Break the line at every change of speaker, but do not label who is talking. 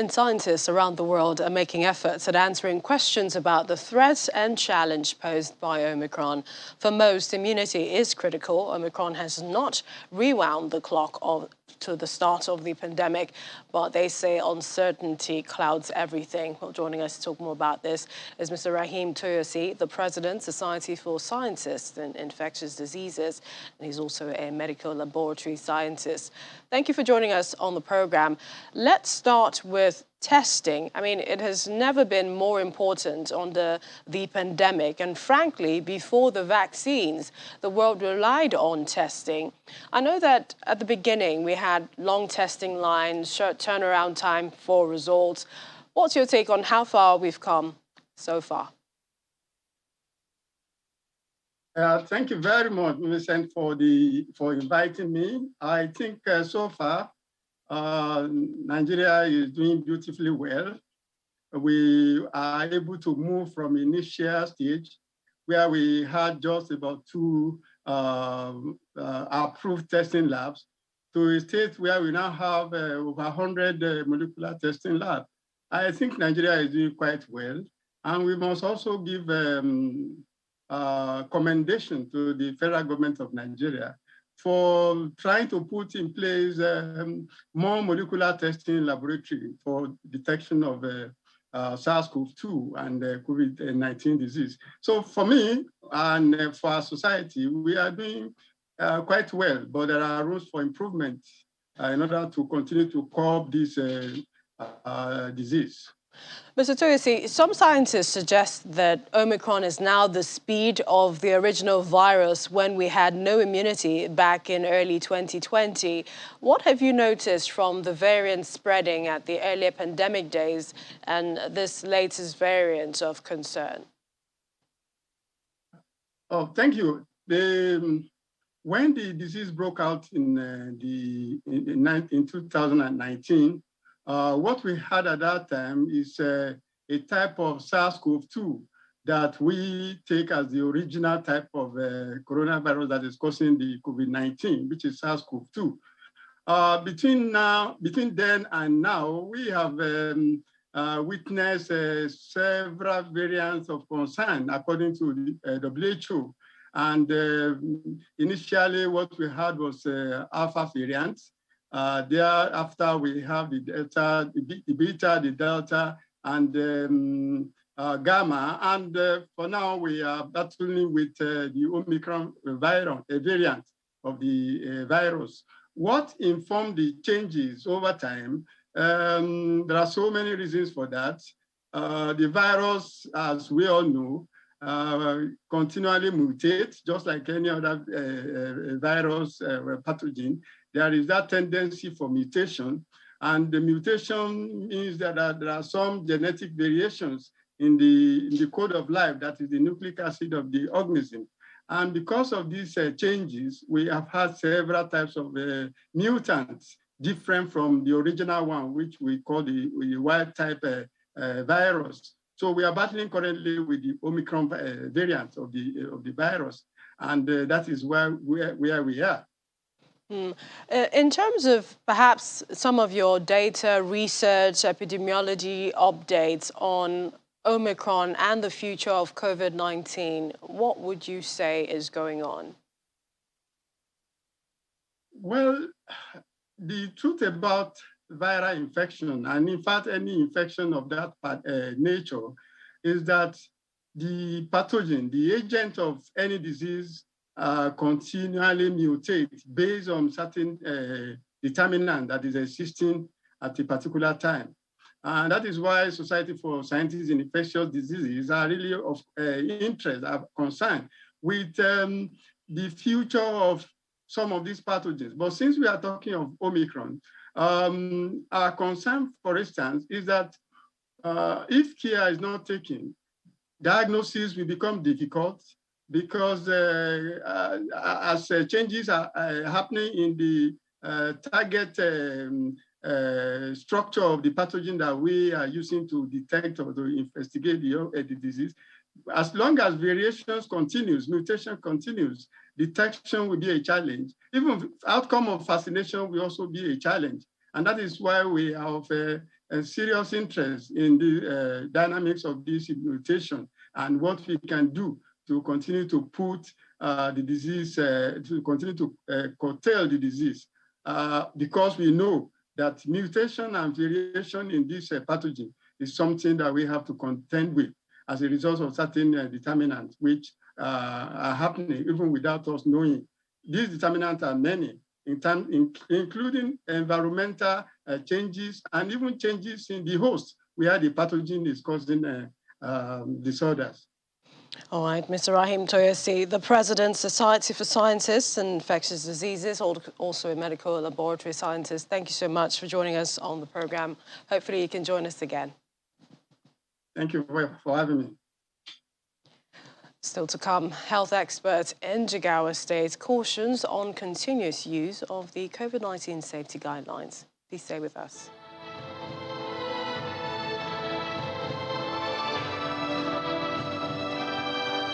And scientists around the world are making efforts at answering questions about the threats and challenge posed by Omicron. For most, immunity is critical. Omicron has not rewound the clock to the start of the pandemic, but they say uncertainty clouds everything. Well, joining us to talk more about this is Mr. Rahim Toyosi, the President, Society for Scientists in Infectious Diseases, and he's also a medical laboratory scientist. Thank you for joining us on the program. Let's start with testing. I mean, it has never been more important under the pandemic. And frankly, before the vaccines, the world relied on testing. I know that at the beginning, we had long testing lines, short turnaround time for results. What's your take on how far we've come so far?
Thank you very much, Vincent, for inviting me. I think so far, Nigeria is doing beautifully well. We are able to move from initial stage where we had just about 2 approved testing labs to a state where we now have over 100 molecular testing labs. I think Nigeria is doing quite well. And we must also give commendation to the federal government of Nigeria for trying to put in place more molecular testing laboratory for detection of SARS-CoV-2 and COVID-19 disease. So for me and for our society, we are doing quite well, but there are rooms for improvement in order to continue to curb this disease.
Mr. Toyosi, some scientists suggest that Omicron is now the speed of the original virus when we had no immunity back in early 2020. What have you noticed from the variant spreading at the earlier pandemic days and this latest variant of concern?
Oh, thank you. When the disease broke out in 2019, what we had at that time is a type of SARS-CoV-2 that we take as the original type of coronavirus that is causing the COVID-19, which is SARS-CoV-2. Between then and now, we have witnessed several variants of concern according to the WHO. And initially, what we had was alpha variant. Thereafter, we have the delta, the beta, the delta, and gamma. And for now, we are battling with the Omicron variant of the virus. What informed the changes over time? There are so many reasons for that. The virus, as we all know, continually mutates, just like any other virus pathogen. There is that tendency for mutation, and the mutation means that there are some genetic variations in the code of life, that is the nucleic acid of the organism. And because of these changes, we have had several types of mutants different from the original one, which we call the wild type virus. So we are battling currently with the Omicron variant of the virus, and that is where we are.
In terms of perhaps some of your data, research, epidemiology updates on Omicron and the future of COVID-19, what would you say is going on?
Well, the truth about viral infection, and in fact, any infection of that nature, is that the pathogen, the agent of any disease, continually mutate based on certain determinant that is existing at a particular time. And that is why Society for Scientists in Infectious Diseases are really of interest, are concerned with the future of some of these pathogens. But since we are talking of Omicron, our concern, for instance, is that if care is not taken, diagnosis will become difficult, because as changes are happening in the target structure of the pathogen that we are using to detect or to investigate the disease, as long as variations continues, mutation continues, detection will be a challenge. Even outcome of vaccination will also be a challenge. And that is why we are of a serious interest in the dynamics of this mutation and what we can do to continue to put the disease, to continue to curtail the disease, because we know that mutation and variation in this pathogen is something that we have to contend with as a result of certain determinants which are happening even without us knowing. These determinants are many, including environmental changes and even changes in the host where the pathogen is causing disorders.
All right, Mr. Rahim Toyosi, the President, Society for Scientists and Infectious Diseases, also a medical laboratory scientist. Thank you so much for joining us on the program. Hopefully you can join us again.
Thank you for having me.
Still to come, health expert in Jigawa State cautions on continuous use of the COVID-19 safety guidelines. Please stay with us.